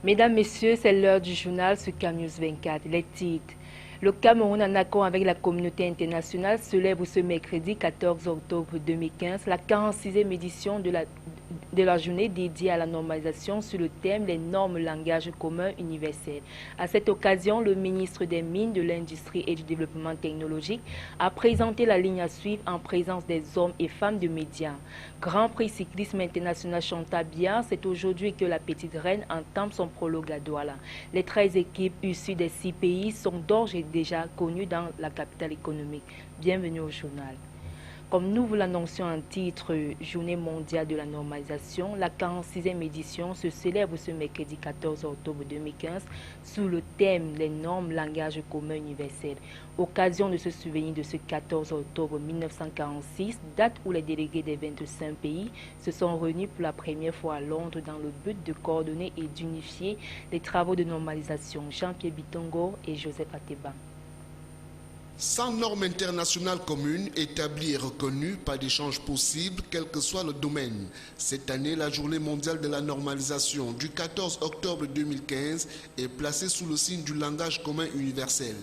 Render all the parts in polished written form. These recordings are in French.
Mesdames, Messieurs, c'est l'heure du journal sur CAMnews 24. Les titres. Le Cameroun, en accord avec la communauté internationale, célèbre ce mercredi 14 octobre 2015 la 46e édition de la journée dédiée à la normalisation sur le thème « Les normes langage commun universel ». À cette occasion, le ministre des Mines, de l'Industrie et du Développement technologique a présenté la ligne à suivre en présence des hommes et femmes de médias. Grand Prix cyclisme international Chantabia, c'est aujourd'hui que la petite reine entame son prologue à Douala. Les 13 équipes issues des 6 pays sont d'ores et déjà connues dans la capitale économique. Bienvenue au journal. Comme nous vous l'annoncions en titre Journée mondiale de la normalisation, la 46e édition se célèbre ce mercredi 14 octobre 2015 sous le thème « Les normes langage commun universel ». Occasion de se souvenir de ce 14 octobre 1946, date où les délégués des 25 pays se sont réunis pour la première fois à Londres dans le but de coordonner et d'unifier les travaux de normalisation. Jean-Pierre Bitongo et Joseph Ateba. Sans normes internationales communes établies et reconnues, pas d'échange possible, quel que soit le domaine. Cette année, la journée mondiale de la normalisation du 14 octobre 2015 est placée sous le signe du langage commun universel.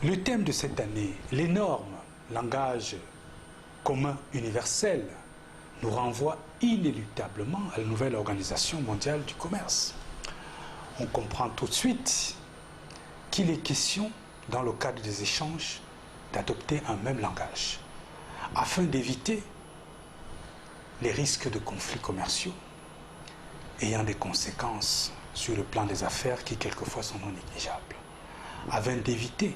Le thème de cette année, les normes, langage commun universel, nous renvoie inéluctablement à la nouvelle organisation mondiale du commerce. On comprend tout de suite qu'il est question dans le cadre des échanges, d'adopter un même langage, afin d'éviter les risques de conflits commerciaux ayant des conséquences sur le plan des affaires qui quelquefois sont non négligeables, afin d'éviter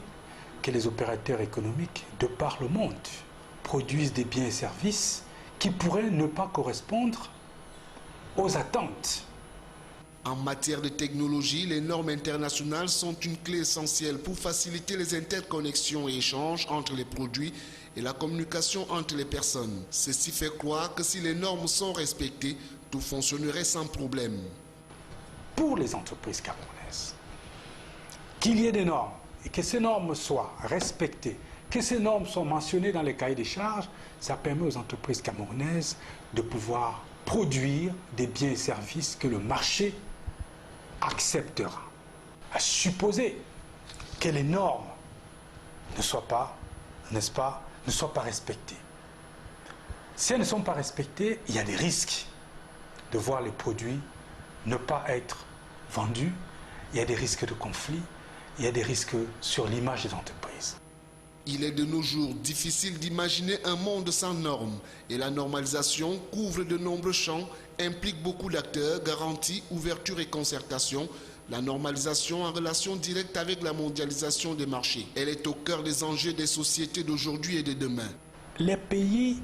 que les opérateurs économiques de par le monde produisent des biens et services qui pourraient ne pas correspondre aux attentes. En matière de technologie, les normes internationales sont une clé essentielle pour faciliter les interconnexions et échanges entre les produits et la communication entre les personnes. Ceci fait croire que si les normes sont respectées, tout fonctionnerait sans problème. Pour les entreprises camerounaises, qu'il y ait des normes et que ces normes soient respectées, que ces normes soient mentionnées dans les cahiers des charges, ça permet aux entreprises camerounaises de pouvoir produire des biens et services que le marché acceptera, à supposer que les normes ne soient pas, n'est-ce pas, ne soient pas respectées. Si elles ne sont pas respectées, il y a des risques de voir les produits ne pas être vendus, il y a des risques de conflit, il y a des risques sur l'image des entreprises. Il est de nos jours difficile d'imaginer un monde sans normes et la normalisation couvre de nombreux champs, implique beaucoup d'acteurs, garantie, ouverture et concertation. La normalisation en relation directe avec la mondialisation des marchés. Elle est au cœur des enjeux des sociétés d'aujourd'hui et de demain. Les pays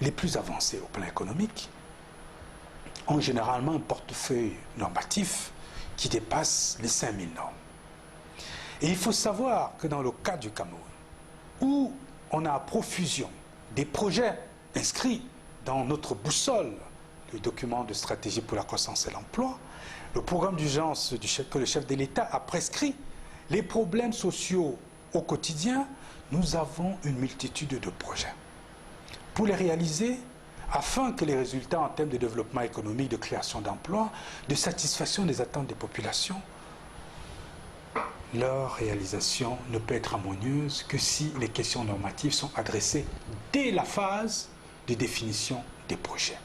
les plus avancés au plan économique ont généralement un portefeuille normatif qui dépasse les 5000 normes. Et il faut savoir que dans le cas du Cameroun, où on a à profusion des projets inscrits dans notre boussole, le document de stratégie pour la croissance et l'emploi, le programme d'urgence que le chef de l'État a prescrit, les problèmes sociaux au quotidien, nous avons une multitude de projets. Pour les réaliser, afin que les résultats en termes de développement économique, de création d'emplois, de satisfaction des attentes des populations, leur réalisation ne peut être harmonieuse que si les questions normatives sont adressées dès la phase de définition des projets.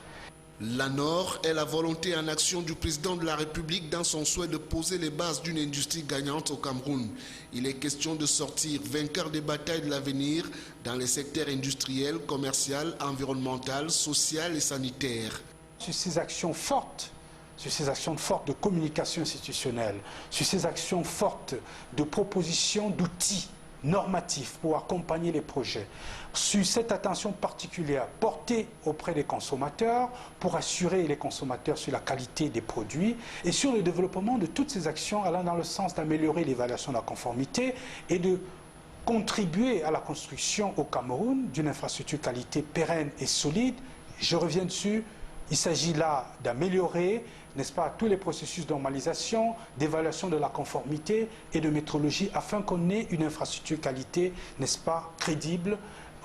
La NOR est la volonté en action du président de la République dans son souhait de poser les bases d'une industrie gagnante au Cameroun. Il est question de sortir vainqueur des batailles de l'avenir dans les secteurs industriels, commercial, environnemental, social et sanitaire. Sur ces actions fortes, sur ces actions fortes de communication institutionnelle, sur ces actions fortes de proposition d'outils normatifs pour accompagner les projets, sur cette attention particulière portée auprès des consommateurs pour assurer les consommateurs sur la qualité des produits et sur le développement de toutes ces actions allant dans le sens d'améliorer l'évaluation de la conformité et de contribuer à la construction au Cameroun d'une infrastructure qualité pérenne et solide. Je reviens dessus. Il s'agit là d'améliorer, n'est-ce pas, tous les processus de normalisation, d'évaluation de la conformité et de métrologie afin qu'on ait une infrastructure qualité, n'est-ce pas, crédible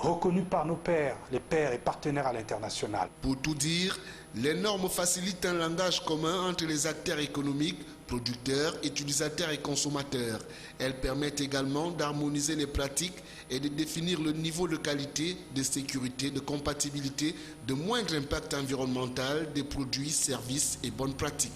reconnue par nos pairs, les pairs et partenaires à l'international. Pour tout dire, les normes facilitent un langage commun entre les acteurs économiques, producteurs, utilisateurs et consommateurs. Elles permettent également d'harmoniser les pratiques et de définir le niveau de qualité, de sécurité, de compatibilité, de moindre impact environnemental des produits, services et bonnes pratiques.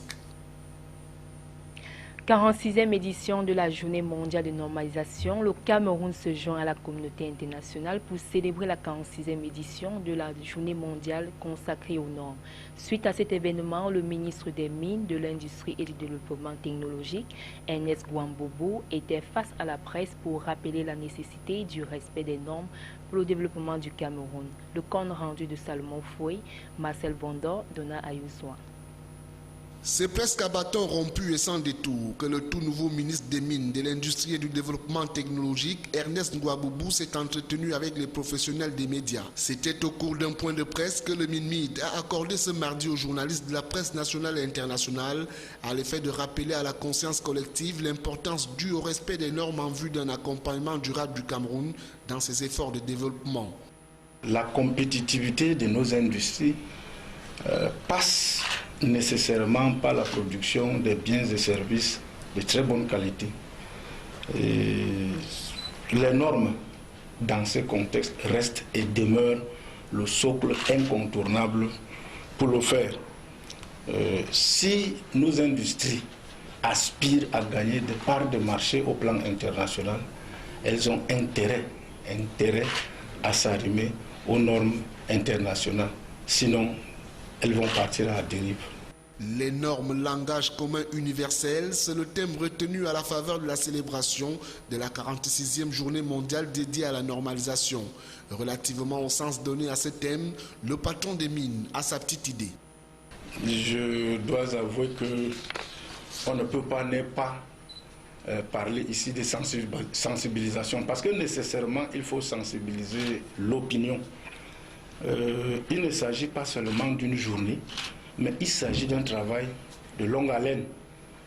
46e édition de la Journée mondiale de normalisation, le Cameroun se joint à la communauté internationale pour célébrer la 46e édition de la Journée mondiale consacrée aux normes. Suite à cet événement, le ministre des Mines, de l'Industrie et du Développement technologique, Ernest Gwambobo, était face à la presse pour rappeler la nécessité du respect des normes pour le développement du Cameroun. Le compte rendu de Salomon Foué, Marcel Bondor, Donna Ayuswa. C'est presque à bâton rompu et sans détour que le tout nouveau ministre des Mines, de l'Industrie et du Développement technologique, Ernest Ngouaboubou, s'est entretenu avec les professionnels des médias. C'était au cours d'un point de presse que le MINMID a accordé ce mardi aux journalistes de la presse nationale et internationale à l'effet de rappeler à la conscience collective l'importance due au respect des normes en vue d'un accompagnement durable du Cameroun dans ses efforts de développement. La compétitivité de nos industries passe nécessairement par la production de biens et services de très bonne qualité. Et les normes dans ce contexte restent et demeurent le socle incontournable pour le faire. Si nos industries aspirent à gagner des parts de marché au plan international, elles ont intérêt à s'arrimer aux normes internationales. Sinon, elles vont partir à la dérive. Les normes langage commun universel, c'est le thème retenu à la faveur de la célébration de la 46e journée mondiale dédiée à la normalisation. Relativement au sens donné à ce thème, le patron des mines a sa petite idée. Je dois avouer qu'on ne peut pas ne pas parler ici de sensibilisation parce que nécessairement il faut sensibiliser l'opinion. Il ne s'agit pas seulement d'une journée, mais il s'agit d'un travail de longue haleine.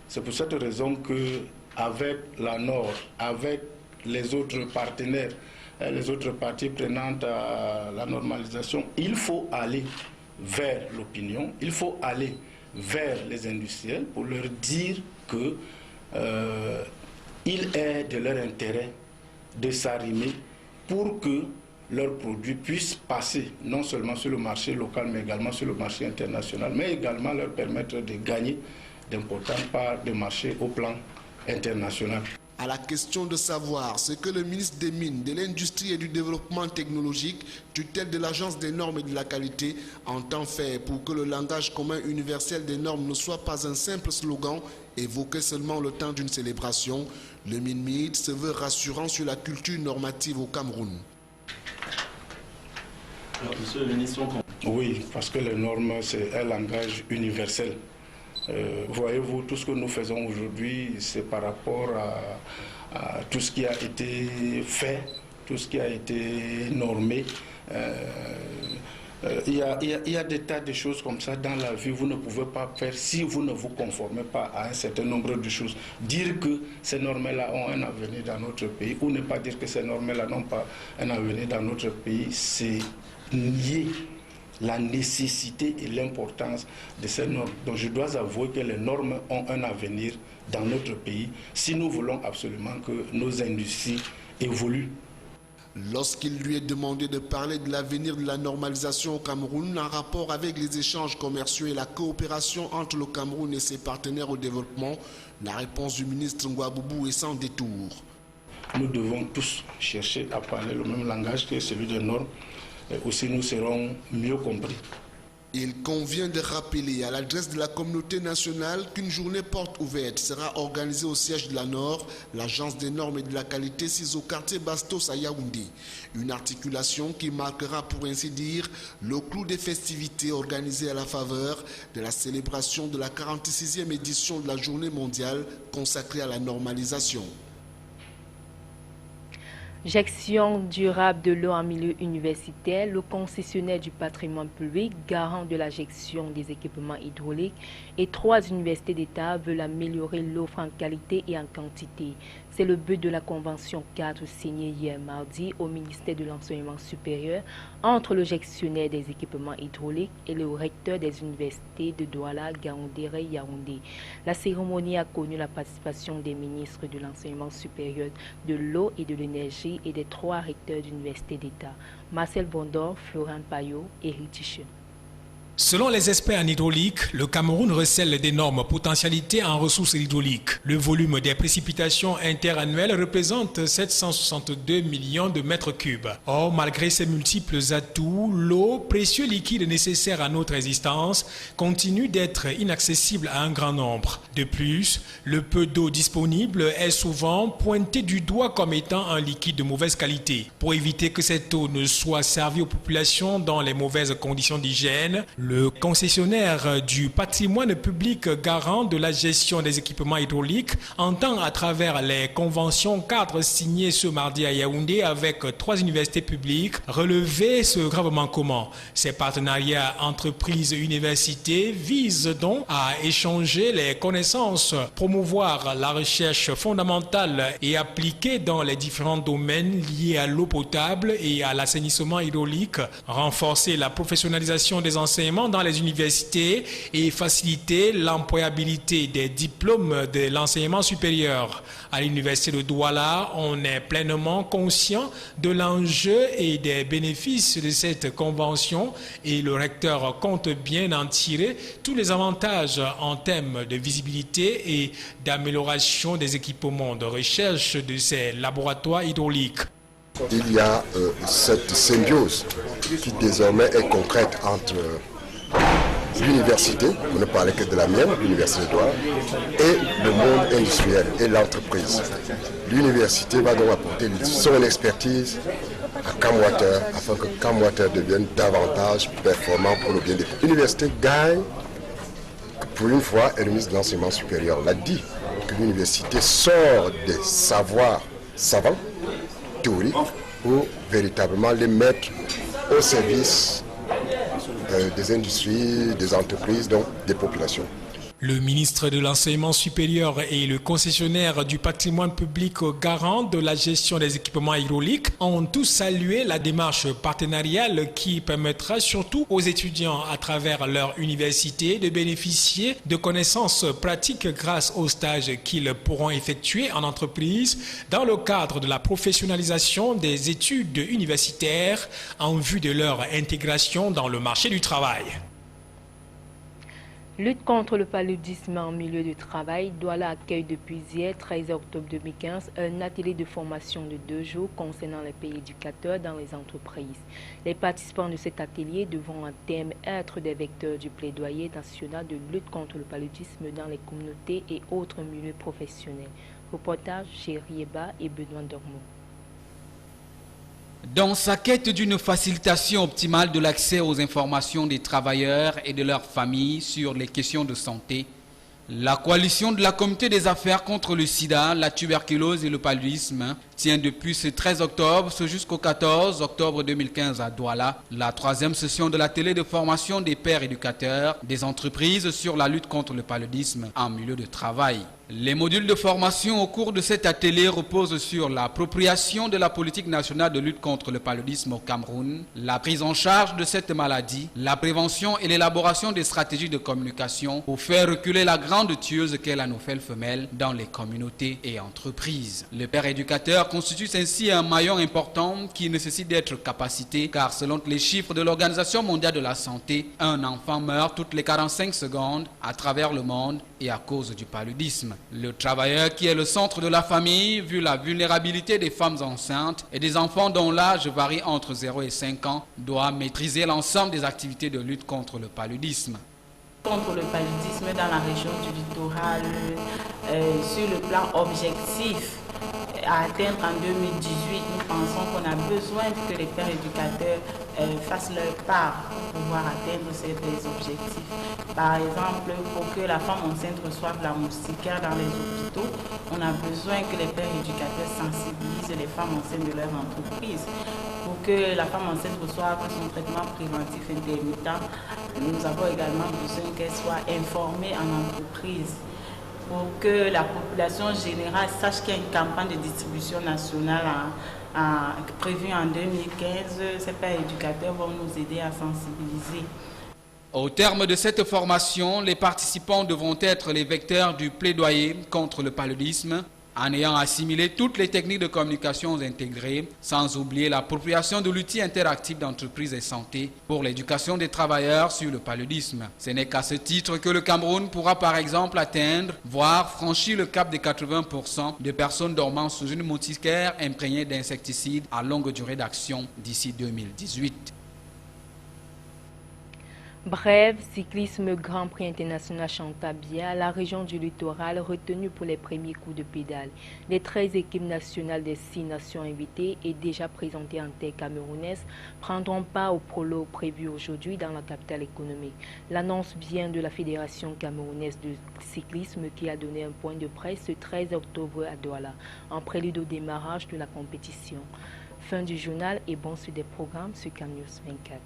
C'est pour cette raison qu'avec la Nord, avec les autres partenaires, les autres parties prenantes à la normalisation, il faut aller vers l'opinion, il faut aller vers les industriels pour leur dire qu'il est de leur intérêt de s'arrimer pour que leurs produits puissent passer non seulement sur le marché local, mais également sur le marché international, mais également leur permettre de gagner d'importantes parts de marché au plan international. À la question de savoir ce que le ministre des Mines, de l'Industrie et du Développement technologique, tutelle de l'Agence des normes et de la qualité, entend faire pour que le langage commun universel des normes ne soit pas un simple slogan évoqué seulement le temps d'une célébration, le MINMID se veut rassurant sur la culture normative au Cameroun. Alors, monsieur le ministre, oui, parce que les normes, c'est un langage universel. Voyez-vous, tout ce que nous faisons aujourd'hui, c'est par rapport à tout ce qui a été fait, tout ce qui a été normé. Il y a des tas de choses comme ça dans la vie, vous ne pouvez pas faire si vous ne vous conformez pas à un certain nombre de choses. Dire que ces normes-là ont un avenir dans notre pays ou ne pas dire que ces normes-là n'ont pas un avenir dans notre pays, c'est nier la nécessité et l'importance de ces normes. Donc je dois avouer que les normes ont un avenir dans notre pays si nous voulons absolument que nos industries évoluent. Lorsqu'il lui est demandé de parler de l'avenir de la normalisation au Cameroun en rapport avec les échanges commerciaux et la coopération entre le Cameroun et ses partenaires au développement, la réponse du ministre Ngouaboubou est sans détour. Nous devons tous chercher à parler le même langage que celui des normes. Et aussi nous serons mieux compris. Il convient de rappeler à l'adresse de la communauté nationale qu'une journée porte ouverte sera organisée au siège de la Nord, l'Agence des normes et de la qualité située au quartier Bastos à Yaoundé. Une articulation qui marquera pour ainsi dire le clou des festivités organisées à la faveur de la célébration de la 46e édition de la Journée mondiale consacrée à la normalisation. Gestion durable de l'eau en milieu universitaire, le concessionnaire du patrimoine public, garant de la gestion des équipements hydrauliques et 3 universités d'État veulent améliorer l'offre en qualité et en quantité. C'est le but de la convention cadre signée hier mardi au ministère de l'Enseignement supérieur entre le gestionnaire des équipements hydrauliques et le recteur des universités de Douala, Gaoundéré, Yaoundé. La cérémonie a connu la participation des ministres de l'Enseignement supérieur, de l'eau et de l'énergie et des 3 recteurs d'universités d'État, Marcel Bondor, Florent Payot et Ritiche. Selon les experts en hydraulique, le Cameroun recèle d'énormes potentialités en ressources hydrauliques. Le volume des précipitations interannuelles représente 762 millions de mètres cubes. Or, malgré ces multiples atouts, l'eau, précieux liquide nécessaire à notre existence, continue d'être inaccessible à un grand nombre. De plus, le peu d'eau disponible est souvent pointé du doigt comme étant un liquide de mauvaise qualité. Pour éviter que cette eau ne soit servie aux populations dans les mauvaises conditions d'hygiène, le concessionnaire du patrimoine public garant de la gestion des équipements hydrauliques entend à travers les conventions cadres signées ce mardi à Yaoundé avec 3 universités publiques relever ce grave manquement. Ces partenariats entreprises-universités visent donc à échanger les connaissances, promouvoir la recherche fondamentale et appliquée dans les différents domaines liés à l'eau potable et à l'assainissement hydraulique, renforcer la professionnalisation des enseignements dans les universités et faciliter l'employabilité des diplômes de l'enseignement supérieur. À l'université de Douala, on est pleinement conscient de l'enjeu et des bénéfices de cette convention et le recteur compte bien en tirer tous les avantages en termes de visibilité et d'amélioration des équipements de recherche de ces laboratoires hydrauliques. Il y a cette symbiose qui désormais est concrète entre l'université, on ne parlait que de la mienne, l'université de Douala, et le monde industriel et l'entreprise. L'université va donc apporter son expertise à Camwater afin que Camwater devienne davantage performant pour le bien des peuples. L'université gagne, pour une fois, et le ministre de l'Enseignement supérieur l'a dit, que l'université sort des savoirs savants, théoriques, pour véritablement les mettre au service des industries, des entreprises, donc des populations. Le ministre de l'Enseignement supérieur et le concessionnaire du patrimoine public garant de la gestion des équipements hydrauliques ont tous salué la démarche partenariale qui permettra surtout aux étudiants à travers leur université de bénéficier de connaissances pratiques grâce aux stages qu'ils pourront effectuer en entreprise dans le cadre de la professionnalisation des études universitaires en vue de leur intégration dans le marché du travail. Lutte contre le paludisme en milieu de travail, Douala accueille depuis hier, 13 octobre 2015, un atelier de formation de 2 jours concernant les pays éducateurs dans les entreprises. Les participants de cet atelier devront en terme être des vecteurs du plaidoyer national de lutte contre le paludisme dans les communautés et autres milieux professionnels. Reportage chez Rieba et Benoît Dormo. Dans sa quête d'une facilitation optimale de l'accès aux informations des travailleurs et de leurs familles sur les questions de santé, la coalition de la Communauté des affaires contre le sida, la tuberculose et le paludisme tient depuis ce 13 octobre jusqu'au 14 octobre 2015 à Douala la 3e session de l'atelier de formation des pères éducateurs des entreprises sur la lutte contre le paludisme en milieu de travail. Les modules de formation au cours de cet atelier reposent sur l'appropriation de la politique nationale de lutte contre le paludisme au Cameroun, la prise en charge de cette maladie, la prévention et l'élaboration des stratégies de communication pour faire reculer la grande tueuse qu'est la nouvelle femelle dans les communautés et entreprises. Le père éducateur constitue ainsi un maillon important qui nécessite d'être capacité car selon les chiffres de l'Organisation mondiale de la santé, un enfant meurt toutes les 45 secondes à travers le monde et à cause du paludisme. Le travailleur qui est le centre de la famille, vu la vulnérabilité des femmes enceintes et des enfants dont l'âge varie entre 0 et 5 ans, doit maîtriser l'ensemble des activités de lutte contre le paludisme. Contre le paludisme dans la région du littoral, sur le plan objectif, à atteindre en 2018, nous pensons qu'on a besoin que les pères éducateurs fassent leur part pour pouvoir atteindre ces objectifs. Par exemple, pour que la femme enceinte reçoive la moustiquaire dans les hôpitaux, on on a besoin que les pères éducateurs sensibilisent les femmes enceintes de leur entreprise. Pour que la femme enceinte reçoive son traitement préventif intermittent, nous avons également besoin qu'elle soit informée en entreprise. Pour que la population générale sache qu'il y a une campagne de distribution nationale prévue en 2015, ces pères éducateurs vont nous aider à sensibiliser. Au terme de cette formation, les participants devront être les vecteurs du plaidoyer contre le paludisme, en ayant assimilé toutes les techniques de communication intégrées, sans oublier l'appropriation de l'outil interactif d'entreprise et santé pour l'éducation des travailleurs sur le paludisme. Ce n'est qu'à ce titre que le Cameroun pourra par exemple atteindre, voire franchir le cap des 80% de personnes dormant sous une moustiquaire imprégnée d'insecticides à longue durée d'action d'ici 2018. Bref, cyclisme Grand Prix international Chantabia, la région du littoral retenue pour les premiers coups de pédale. Les 13 équipes nationales des 6 nations invitées et déjà présentées en terre camerounaise prendront part au prologue prévu aujourd'hui dans la capitale économique. L'annonce vient de la Fédération camerounaise de cyclisme qui a donné un point de presse ce 13 octobre à Douala, en prélude au démarrage de la compétition. Fin du journal et bon suite des programmes sur CamNews 24.